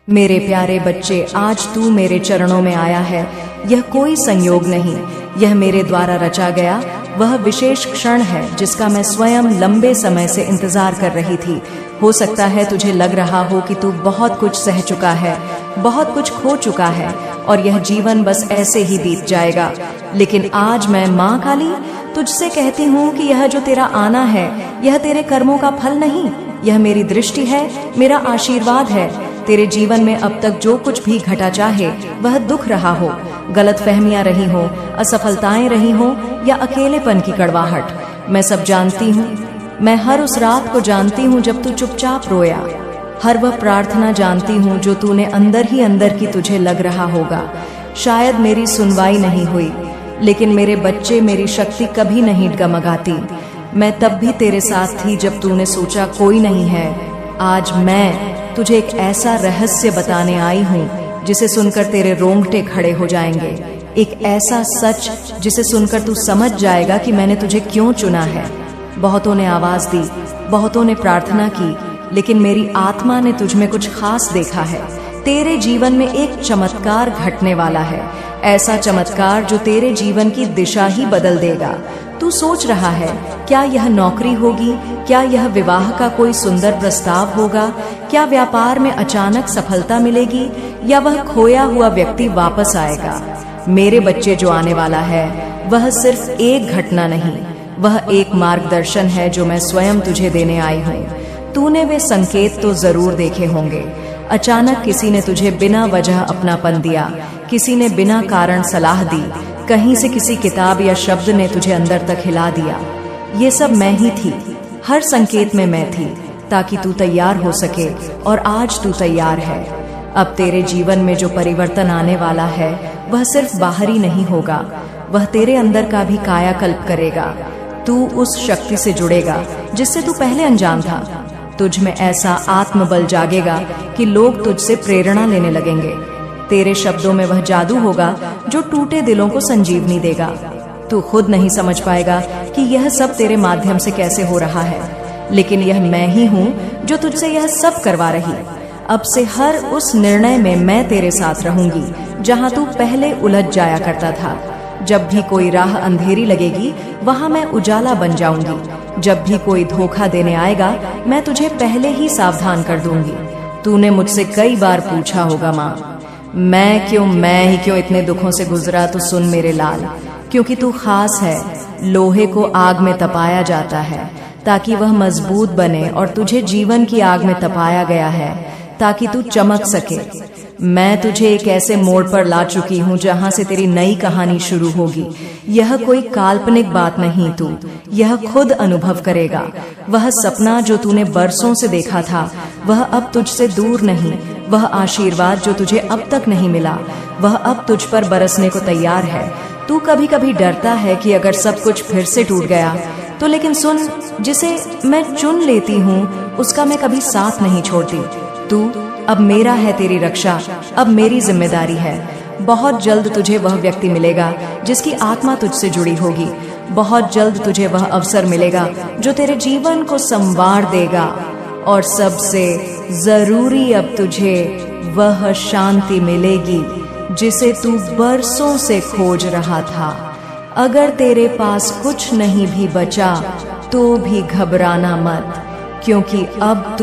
मेरे प्यारे बच्चे, आज तू मेरे चरणों में आया है। यह कोई संयोग नहीं, यह मेरे द्वारा रचा गया वह विशेष क्षण है जिसका मैं स्वयं लंबे समय से इंतजार कर रही थी। हो सकता है तुझे लग रहा हो कि तू बहुत कुछ सह चुका है, बहुत कुछ खो चुका है और यह जीवन बस ऐसे ही बीत जाएगा। लेकिन आज मैं माँ काली तुझसे कहती हूँ कि यह जो तेरा आना है यह तेरे कर्मों का फल नहीं, यह मेरी दृष्टि है, मेरा आशीर्वाद है। तेरे जीवन में अब तक जो कुछ भी घटा चाहे वह दुख रहा हो, गलतफहमियां रही हो, असफलताएं रही हो या अकेलेपन की कड़वाहट, मैं सब जानती हूँ। मैं हर उस रात को जानती हूँ जब तू चुपचाप रोया, हर वह प्रार्थना जानती हूँ जो तूने अंदर ही अंदर की तुझे लग रहा होगा। शायद मेरी सुनवाई नहीं हुई, लेकिन मेरे बच्चे मेरी शक्ति कभी नहीं डगमगाती। मैं तब भी तेरे साथ थी जब तूने सोचा कोई नहीं है। आज मैं तुझे एक ऐसा रहस्य बताने आई हूँ जिसे सुनकर तेरे रोंगटे खड़े हो जाएंगे, एक ऐसा सच जिसे सुनकर तू समझ जाएगा कि मैंने तुझे क्यों चुना है। बहुतों ने आवाज दी, बहुतों ने प्रार्थना की, लेकिन मेरी आत्मा ने तुझ में कुछ खास देखा है। तेरे जीवन में एक चमत्कार घटने वाला है, ऐसा चमत्कार जो तेरे जीवन की दिशा ही बदल देगा। तू सोच रहा है क्या यह नौकरी होगी, क्या यह विवाह का कोई सुंदर प्रस्ताव होगा, क्या व्यापार में अचानक सफलता मिलेगी या वह खोया हुआ व्यक्ति वापस आएगा। मेरे बच्चे, जो आने वाला है वह सिर्फ एक घटना नहीं, वह एक मार्गदर्शन है जो मैं स्वयं तुझे देने आई हूँ। तूने वे संकेत तो जरूर देखे होंगे। अचानक किसी ने तुझे बिना वजह अपनापन दिया, किसी ने बिना कारण सलाह दी, कहीं से किसी किताब या शब्द ने तुझे अंदर तक हिला दिया। ये सब मैं ही थी, हर संकेत में मैं थी, ताकि तू तैयार हो सके, और आज तू तैयार है। अब तेरे जीवन में जो परिवर्तन आने वाला है वह सिर्फ बाहरी नहीं होगा, वह तेरे अंदर का भी कायाकल्प करेगा। तू उस शक्ति से जुड़ेगा जिससे तू पहले अनजान था। तुझ में ऐसा आत्मबल जागेगा कि लोग तुझसे प्रेरणा लेने लगेंगे। तेरे शब्दों में वह जादू होगा जो टूटे दिलों को संजीवनी देगा। तू खुद नहीं समझ पाएगा कि यह सब तेरे माध्यम से कैसे हो रहा है, लेकिन यह मैं ही हूँ जो तुझसे यह सब करवा रही। अब से हर उस निर्णय में मैं तेरे साथ रहूंगी जहाँ तू पहले उलझ जाया करता था। जब भी कोई राह अंधेरी लगेगी वहाँ मैं उजाला बन जाऊंगी। जब भी कोई धोखा देने आएगा मैं तुझे पहले ही सावधान कर दूंगी। तूने मुझसे कई बार पूछा होगा, माँ मैं ही क्यों इतने दुखों से गुजरा। तो सुन मेरे लाल, क्योंकि तू खास है। लोहे को आग में तपाया जाता है ताकि वह मजबूत बने, और तुझे जीवन की आग में तपाया गया है ताकि तू चमक सके। मैं तुझे एक ऐसे मोड़ पर ला चुकी हूँ जहाँ से तेरी नई कहानी शुरू होगी। यह कोई काल्पनिक बात नहीं, तू यह खुद अनुभव करेगा। वह सपना जो तूने बरसों से देखा था वह अब तुझसे दूर नहीं। वह आशीर्वाद जो तुझे अब तक नहीं मिला वह अब तुझ पर बरसने को तैयार है। तू कभी कभी डरता है कि अगर सब कुछ फिर से टूट गया तो, लेकिन सुन, जिसे मैं चुन लेती हूँ उसका मैं कभी साथ नहीं छोड़ती। तू अब मेरा है, तेरी रक्षा अब मेरी जिम्मेदारी है। बहुत जल्द तुझे वह व्यक्ति मिलेगा जिसकी आत्मा तुझसे जुड़ी होगी। बहुत जल्द तुझे वह अवसर मिलेगा जो तेरे जीवन को संवार देगा। और सबसे जरूरी, अब तुझे वह शांति मिलेगी जिसे तू बरसों से खोज रहा था। अगर तेरे पास कुछ नहीं भी बचा तो भी घबराना मत, क्योंकि अब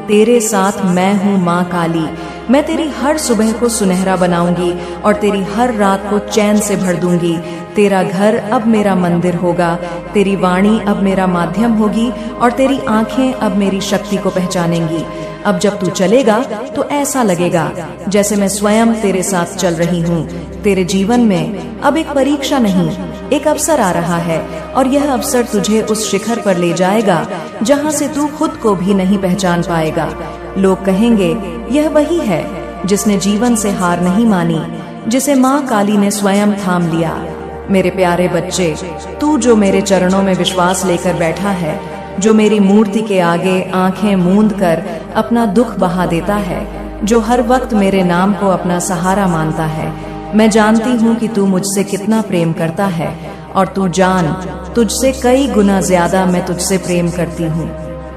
तेरे साथ मैं हूँ, माँ काली। मैं तेरी हर सुबह को सुनहरा बनाऊंगी और तेरी हर रात को चैन से भर दूंगी। तेरा घर अब मेरा मंदिर होगा, तेरी वाणी अब मेरा माध्यम होगी और तेरी आंखें अब मेरी शक्ति को पहचानेंगी। अब जब तू चलेगा तो ऐसा लगेगा जैसे मैं स्वयं तेरे साथ चल रही हूँ। तेरे जीवन में अब एक परीक्षा नहीं, एक अवसर आ रहा है, और यह अवसर तुझे उस शिखर पर ले जाएगा जहाँ से तू खुद को भी नहीं पहचान पाएगा। लोग कहेंगे यह वही है जिसने जीवन से हार नहीं मानी, जिसे माँ काली ने स्वयं थाम लिया। मेरे प्यारे बच्चे, तू जो मेरे चरणों में विश्वास लेकर बैठा है, जो मेरी मूर्ति के आगे आंखें मूंद कर अपना दुख बहा देता है, जो हर वक्त मेरे नाम को अपना सहारा मानता है, मैं जानती हूँ कि तू मुझसे कितना प्रेम करता है, और तू जान, तुझसे कई गुना ज्यादा मैं तुझसे प्रेम करती हूँ।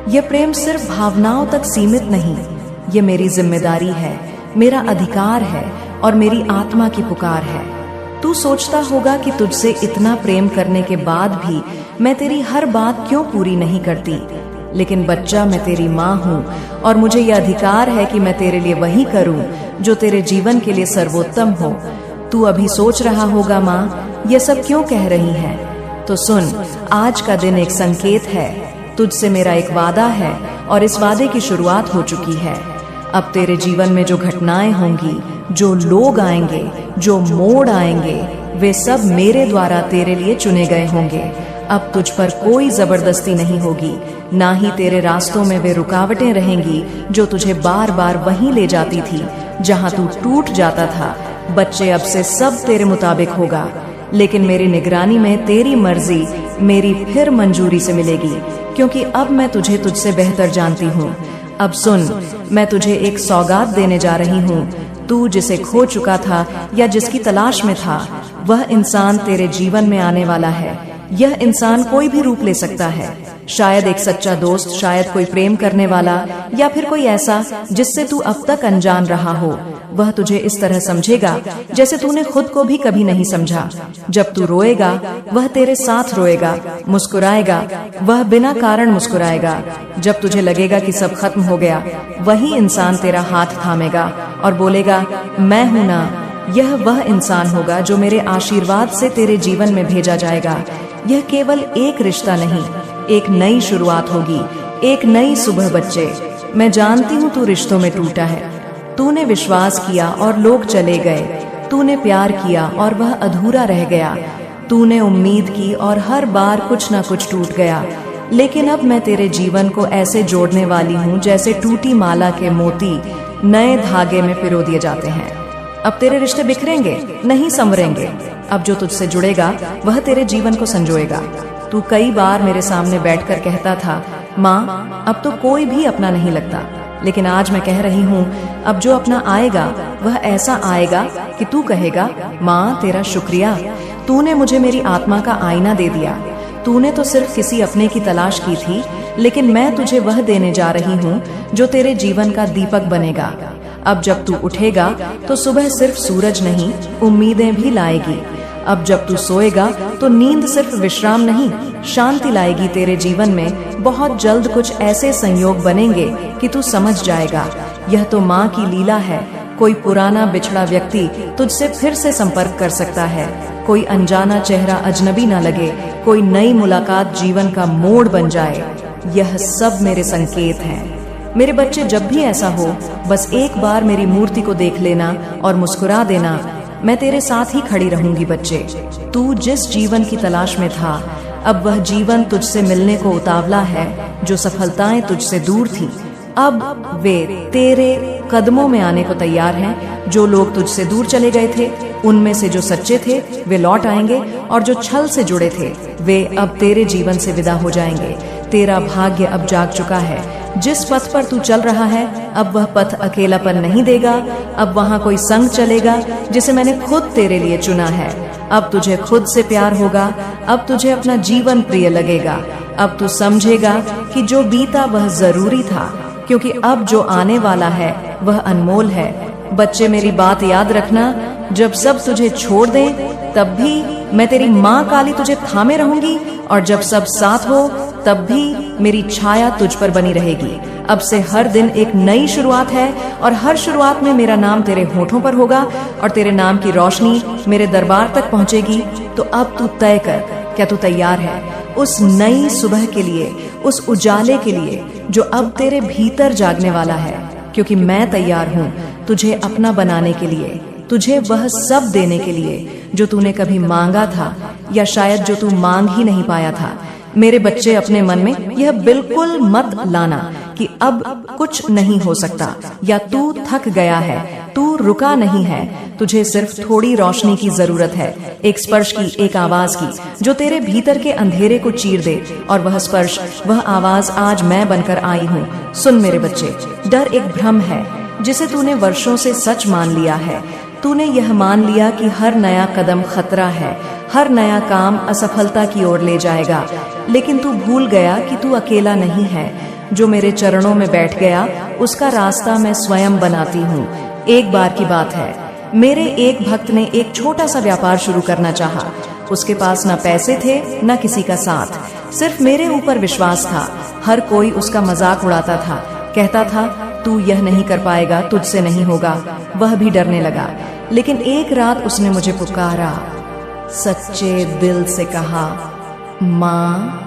यह प्रेम सिर्फ भावनाओं तक सीमित नहीं, ये मेरी जिम्मेदारी है। मेरा अधिकार है और मेरी आत्मा की पुकार है। तू सोचता होगा कि तुझसे इतना प्रेम करने के बाद भी मैं तेरी हर बात क्यों पूरी नहीं करती, लेकिन बच्चा, मैं तेरी माँ हूँ और मुझे यह अधिकार है कि मैं तेरे लिए वही करूँ जो तेरे जीवन के लिए सर्वोत्तम हो। तू अभी सोच रहा होगा, माँ ये सब क्यों कह रही है? तो सुन, आज का दिन एक संकेत है। तुझसे मेरा एक वादा है और इस वादे की शुरुआत हो चुकी है। अब तेरे जीवन में जो घटनाएं होंगी, जो लोग आएंगे, जो मोड़ आएंगे, वे सब मेरे द्वारा तेरे लिए चुने गए होंगे। अब तुझ पर कोई जबरदस्ती नहीं होगी, ना ही तेरे रास्तों में वे रुकावटें रहेंगी जो तुझे बार बार वहीं ले जाती थी जहां तू टूट जाता था। बच्चे, अब से सब तेरे मुताबिक होगा, लेकिन मेरी निगरानी में तेरी मर्जी मेरी फिर मंजूरी से मिलेगी, क्योंकि अब मैं तुझे तुझसे बेहतर जानती हूँ। अब सुन, मैं तुझे एक सौगात देने जा रही हूँ। तू जिसे खो चुका था या जिसकी तलाश में था, वह इंसान तेरे जीवन में आने वाला है। यह इंसान कोई भी रूप ले सकता है, शायद एक सच्चा दोस्त, शायद कोई प्रेम करने वाला, या फिर कोई ऐसा जिससे तू अब तक अनजान रहा हो। वह तुझे इस तरह समझेगा जैसे तूने खुद को भी कभी नहीं समझा। जब तू रोएगा, वह तेरे साथ रोएगा, मुस्कुराएगा, वह बिना कारण मुस्कुराएगा। जब तुझे लगेगा कि सब खत्म हो गया, वही इंसान तेरा हाथ थामेगा और बोलेगा, मैं हूं ना। यह वह इंसान होगा जो मेरे आशीर्वाद से तेरे जीवन में भेजा जाएगा। यह केवल एक रिश्ता नहीं, एक नई शुरुआत होगी, एक नई सुबह। बच्चे, मैं जानती हूँ तू रिश्तों में टूटा है। तूने विश्वास किया और लोग चले गए। तूने प्यार किया और वह अधूरा रह गया। तूने उम्मीद की और हर बार कुछ ना कुछ टूट गया। लेकिन अब मैं तेरे जीवन को ऐसे जोड़ने वाली हूँ जैसे टूटी माला के मोती नए धागे में पिरो दिए जाते हैं। अब तेरे रिश्ते बिखरेंगे, नहीं संवरेंगे। अब जो तुझसे जुड़ेगा वह तेरे जीवन को संजोएगा। तू कई बार मेरे सामने बैठकर कहता था, माँ अब तो कोई भी अपना नहीं लगता, लेकिन आज मैं कह रही हूँ, अब जो अपना आएगा वह ऐसा आएगा कि तू कहेगा, माँ तेरा शुक्रिया, तूने मुझे मेरी आत्मा का आईना दे दिया। तूने तो सिर्फ किसी अपने की तलाश की थी, लेकिन मैं तुझे वह देने जा रही हूँ जो तेरे जीवन का दीपक बनेगा। अब जब तू उठेगा तो सुबह सिर्फ सूरज नहीं, उम्मीदें भी लाएगी। अब जब तू सोएगा तो नींद सिर्फ विश्राम नहीं, शांति लाएगी तेरे जीवन में। बहुत जल्द कुछ ऐसे संयोग बनेंगे कि तू समझ जाएगा, यह तो माँ की लीला है। कोई पुराना बिछड़ा व्यक्ति तुझसे फिर से संपर्क कर सकता है। कोई अनजाना चेहरा अजनबी न लगे, कोई नई मुलाकात जीवन का मोड़ बन जाए। यह सब मेरे संकेत हैं। मेरे बच्चे, जब भी ऐसा हो, बस एक बार मेरी मूर्ति को देख लेना और मुस्कुरा देना। मैं तेरे साथ ही खड़ी रहूंगी। बच्चे, तू जिस जीवन की तलाश में था, अब वह जीवन तुझसे मिलने को उतावला है। जो सफलताएं तुझसे दूर थी, अब वे तेरे कदमों में आने को तैयार हैं। जो लोग तुझसे दूर चले गए थे, उनमें से जो सच्चे थे वे लौट आएंगे, और जो छल से जुड़े थे वे अब तेरे जीवन से विदा हो जाएंगे। तेरा भाग्य अब जाग चुका है। जिस पथ पर तू चल रहा है, अब वह पथ अकेलापन नहीं देगा। अब वहाँ कोई संग चलेगा जिसे मैंने खुद तेरे लिए चुना है। अब तुझे खुद से प्यार होगा। अब तुझे अपना जीवन प्रिय लगेगा। अब तू समझेगा कि जो बीता वह जरूरी था, क्योंकि अब जो आने वाला है वह अनमोल है। बच्चे, मेरी बात याद रखना, जब सब तुझे छोड़ दें तब भी मैं तेरी माँ काली तुझे थामे रहूंगी, और जब सब साथ हो तब भी मेरी छाया तुझ पर बनी रहेगी। अब से हर दिन एक नई शुरुआत है, और हर शुरुआत में मेरा नाम तेरे होठों पर होगा, और तेरे नाम की रोशनी मेरे दरबार तक पहुंचेगी। तो अब तू तय कर, क्या तू तैयार है उस नई सुबह के लिए, उस उजाले के लिए जो अब तेरे भीतर जागने वाला है? क्योंकि मैं तैयार हूँ तुझे अपना बनाने के लिए, तुझे वह सब देने के लिए जो तूने कभी मांगा था, या शायद जो तू मांग ही नहीं पाया था। मेरे बच्चे, अपने मन में यह बिल्कुल मत लाना कि अब कुछ नहीं हो सकता, या तू थक गया है, तू रुका नहीं है। तुझे सिर्फ थोड़ी रोशनी की जरूरत है, एक स्पर्श की, एक आवाज की, जो तेरे भीतर के अंधेरे को चीर दे। और वह स्पर्श, वह आवाज आज मैं बनकर आई हूँ। सुन मेरे बच्चे, डर एक भ्रम है जिसे तूने वर्षों से सच मान लिया है। तूने यह मान लिया कि हर नया कदम खतरा है, हर नया काम असफलता की ओर ले जाएगा। लेकिन तू भूल गया कि तू अकेला नहीं है। जो मेरे चरणों में बैठ गया, उसका रास्ता मैं स्वयं बनाती हूँ। एक बार की बात है, मेरे एक भक्त ने एक छोटा सा व्यापार शुरू करना चाहा। उसके पास न पैसे थे न किसी का साथ, सिर्फ मेरे ऊपर विश्वास था। हर कोई उसका मजाक उड़ाता था, कहता था तू यह नहीं कर पाएगा, तुझसे नहीं होगा। वह भी डरने लगा। लेकिन एक रात उसने मुझे पुकारा, सच्चे दिल से कहा, माँ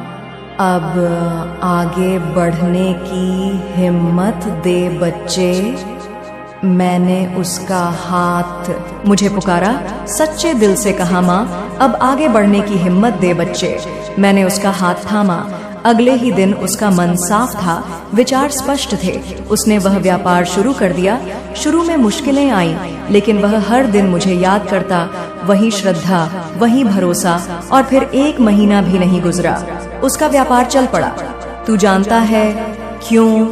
अब आगे बढ़ने की हिम्मत दे बच्चे। मैंने उसका हाथ मुझे पुकारा, सच्चे दिल से कहा, माँ अब आगे बढ़ने की हिम्मत दे बच्चे। मैंने उसका हाथ थामा। अगले ही दिन उसका मन साफ था, विचार स्पष्ट थे। उसने वह व्यापार शुरू कर दिया। शुरू में मुश्किलें आईं, लेकिन वह हर दिन मुझे याद करता। वही श्रद्धा, वही भरोसा, और फिर 1 महीना भी नहीं गुजरा, उसका व्यापार चल पड़ा। तू जानता है क्यों?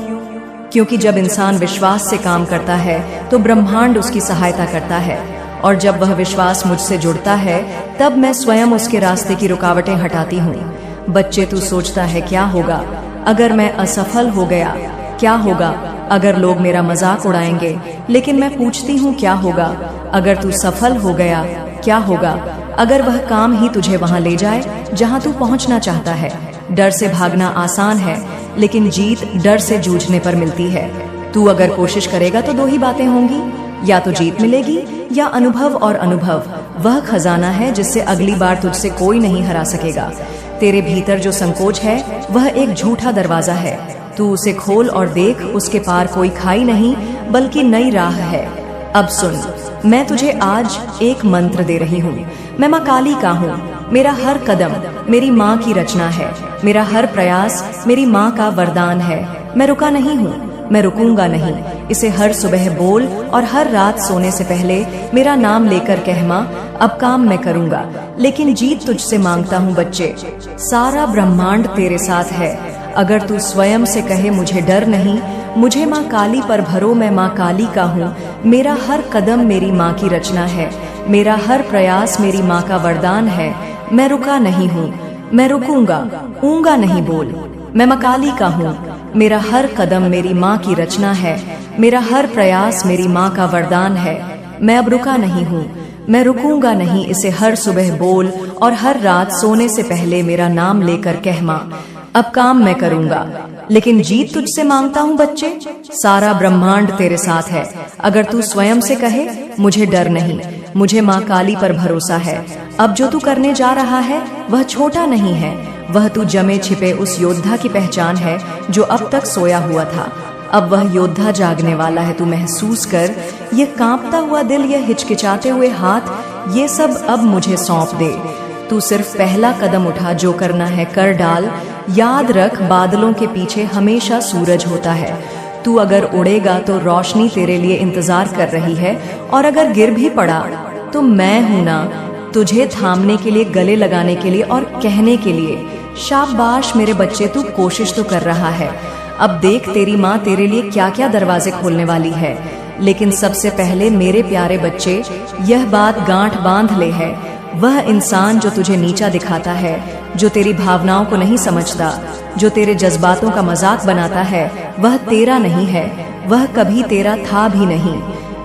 क्योंकि जब इंसान विश्वास से काम करता है तो ब्रह्मांड उसकी सहायता करता है, और जब वह विश्वास मुझसे जुड़ता है तब मैं स्वयं उसके रास्ते की रुकावटें हटाती हूँ। बच्चे, तू सोचता है क्या होगा अगर मैं असफल हो गया? क्या होगा अगर लोग मेरा मजाक उड़ाएंगे? लेकिन मैं पूछती हूँ, क्या होगा अगर तू सफल हो गया? क्या होगा अगर वह काम ही तुझे वहां ले जाए जहां तू पहुंचना चाहता है? डर से भागना आसान है, लेकिन जीत डर से जूझने पर मिलती है। तू अगर कोशिश करेगा तो 2 ही बातें होंगी, या तो जीत मिलेगी या अनुभव। और अनुभव वह खजाना है जिससे अगली बार तुझसे कोई नहीं हरा सकेगा। तेरे भीतर जो संकोच है वह एक झूठा दरवाजा है। तू उसे खोल और देख, उसके पार कोई खाई नहीं बल्कि नई राह है। अब सुन, मैं तुझे आज एक मंत्र दे रही हूँ। मैं माँ काली का हूँ। मेरा हर कदम मेरी माँ की रचना है। मेरा हर प्रयास मेरी माँ का वरदान है। मैं रुका नहीं हूँ, मैं रुकूंगा नहीं। इसे हर सुबह बोल और हर रात सोने से पहले मेरा नाम लेकर कह, माँ अब काम मैं करूंगा, लेकिन जीत तुझसे मांगता हूँ बच्चे। सारा ब्रह्मांड तेरे साथ है। अगर तू स्वयं से कहे मुझे डर नहीं, मुझे माँ काली पर भरो, मैं माँ काली का हूँ। मेरा हर कदम मेरी माँ की रचना है। मेरा हर प्रयास मेरी माँ का वरदान है। मैं रुका नहीं हूँ, मैं रुकूंगा, ऊंगा नहीं बोल। मैं माँ काली का हूँ। मेरा हर कदम मेरी माँ की रचना है। मेरा हर प्रयास मेरी माँ का वरदान है। मैं अब रुका नहीं हूँ, मैं रुकूंगा नहीं। इसे हर सुबह बोल और हर रात सोने से पहले मेरा नाम लेकर कह, माँ अब काम मैं करूंगा, लेकिन जीत तुझसे मांगता हूँ बच्चे। सारा ब्रह्मांड तेरे साथ है। अगर तू स्वयं से कहे मुझे डर नहीं, मुझे माँ काली पर भरोसा है, अब जो तू करने जा रहा है वह छोटा नहीं है। वह तू जमे छिपे उस योद्धा की पहचान है जो अब तक सोया हुआ था। अब वह योद्धा जागने वाला है। तू महसूस कर, ये कांपता हुआ दिल, ये हिचकिचाते हुए हाथ, ये सब अब मुझे सौंप दे। तू सिर्फ पहला कदम उठा, जो करना है कर डाल। याद रख, बादलों के पीछे हमेशा सूरज होता है। तू अगर उड़ेगा तो रोशनी तेरे लिए इंतजार कर रही है, और अगर गिर भी पड़ा तो मैं हूं ना, तुझे थामने के लिए, गले लगाने के लिए और कहने के लिए, शाबाश मेरे बच्चे, तू कोशिश तो कर रहा है। अब देख तेरी माँ तेरे लिए क्या क्या दरवाजे खोलने वाली है। लेकिन सबसे पहले मेरे प्यारे बच्चे, यह बात गांठ बांध ले है, वह इंसान जो तुझे नीचा दिखाता है, जो तेरी भावनाओं को नहीं समझता, जो तेरे जज्बातों का मजाक बनाता है, वह तेरा नहीं है, वह कभी तेरा था भी नहीं।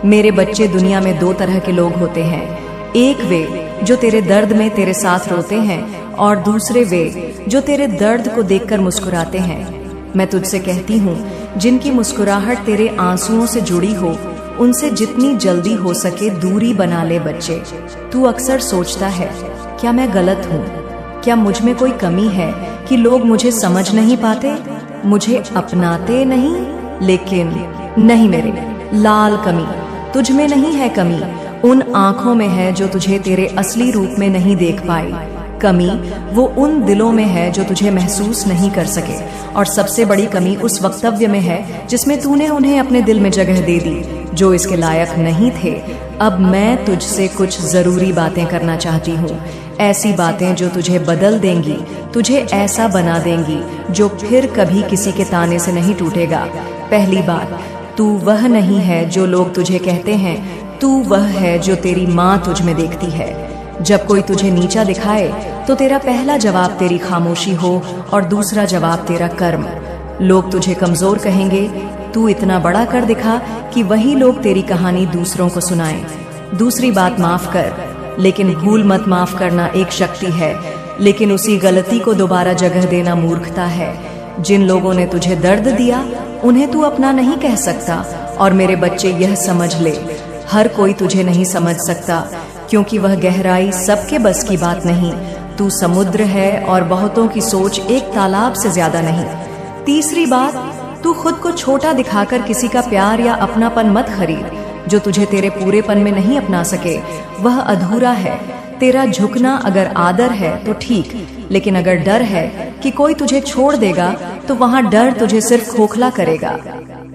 मेरे बच्चे, दुनिया में 2 तरह के लोग होते हैं। एक वे जो तेरे दर्द में तेरे साथ रोते हैं, और दूसरे वे जो तेरे दर्द को देखकर मुस्कुराते हैं। मैं तुझसे कहती हूँ, जिनकी मुस्कुराहट तेरे आंसुओं से जुड़ी हो, उनसे जितनी जल्दी हो सके दूरी बना ले बच्चे। तू अक्सर सोचता है, क्या मैं गलत हूँ? क्या मुझ में कोई कमी है कि लोग मुझे समझ नहीं पाते, मुझे अपनाते नहीं? लेकिन नहीं मेरे लाल, कमी तुझ में नहीं है। कमी उन आंखों में है जो तुझे तेरे असली रूप में नहीं देख पाई। कमी वो उन दिलों में है जो तुझे महसूस नहीं कर सके। और सबसे बड़ी कमी उस वक्तव्य में है जिसमें तूने उन्हें अपने दिल में जगह दे दी, जो इसके लायक नहीं थे। अब मैं तुझसे कुछ जरूरी बातें करना चाहती हूँ, ऐसी बातें जो तुझे बदल देंगी, तुझे ऐसा बना देंगी जो फिर कभी किसी के ताने से नहीं टूटेगा। पहली बात, तू वह नहीं है जो लोग तुझे कहते हैं, तू वह है जो तेरी माँ तुझ में देखती है। जब कोई तुझे नीचा दिखाए तो तेरा पहला जवाब तेरी खामोशी हो और दूसरा जवाब तेरा कर्म। लोग तुझे कमजोर कहेंगे, तू इतना बड़ा कर दिखा कि वही लोग तेरी कहानी दूसरों को सुनाएं। दूसरी बात, माफ कर, लेकिन भूल मत। माफ करना एक शक्ति है, लेकिन उसी गलती को दोबारा जगह देना मूर्खता है। जिन लोगों ने तुझे दर्द दिया उन्हें तू अपना नहीं कह सकता। और मेरे बच्चे, यह समझ ले, हर कोई तुझे नहीं समझ सकता, क्योंकि वह गहराई सबके बस की बात नहीं। तू समुद्र है और बहुतों की सोच एक तालाब से ज्यादा नहीं। तीसरी बात, तू खुद को छोटा दिखाकर किसी का प्यार या अपनापन मत खरीद। जो तुझे तेरे पूरेपन में नहीं अपना सके वह अधूरा है। तेरा झुकना अगर आदर है तो ठीक, लेकिन अगर डर है कि कोई तुझे छोड़ देगा तो वहां डर तुझे सिर्फ खोखला करेगा।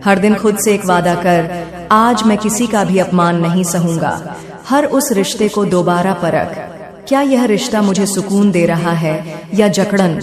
हर दिन खुद से एक वादा कर, आज मैं किसी का भी अपमान नहीं सहूंगा। हर उस रिश्ते को दोबारा परख, क्या यह रिश्ता मुझे सुकून दे रहा है या जकड़न।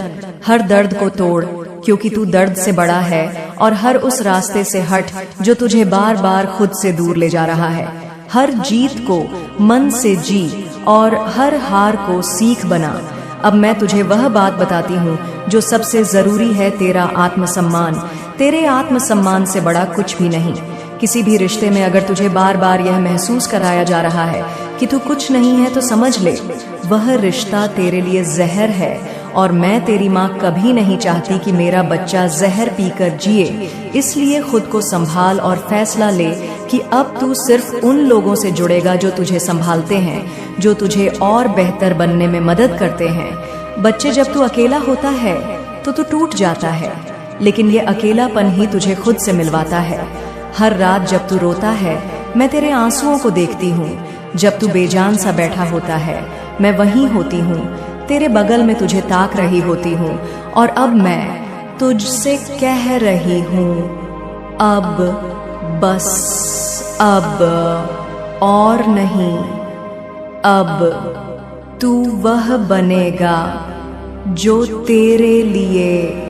हर दर्द को तोड़, क्योंकि तू दर्द से बड़ा है। और हर उस रास्ते से हट जो तुझे बार बार खुद से दूर ले जा रहा है। हर जीत को मन से जी और हर हार को सीख बना। अब मैं तुझे वह बात बताती हूँ जो सबसे जरूरी है, तेरा आत्मसम्मान। तेरे आत्मसम्मान से बड़ा कुछ भी नहीं। किसी भी रिश्ते में अगर तुझे बार बार यह महसूस कराया जा रहा है कि तू कुछ नहीं है, तो समझ ले वह रिश्ता तेरे लिए जहर है। और मैं तेरी माँ कभी नहीं चाहती कि मेरा बच्चा जहर पीकर जिए। इसलिए खुद को संभाल और फैसला ले कि अब तू सिर्फ उन लोगों से जुड़ेगा जो तुझे संभालते हैं, जो तुझे और बेहतर बनने में मदद करते हैं। बच्चे, जब तू अकेला होता है तो तू टूट जाता है, लेकिन ये अकेलापन ही तुझे खुद से मिलवाता है। हर रात जब तू रोता है मैं तेरे आंसुओं को देखती हूँ। जब तू बेजान सा बैठा होता है मैं वहीं होती हूँ, तेरे बगल में तुझे ताक रही होती हूँ। और अब मैं तुझसे कह रही हूँ, अब बस, अब और नहीं। अब तू वह बनेगा जो तेरे लिए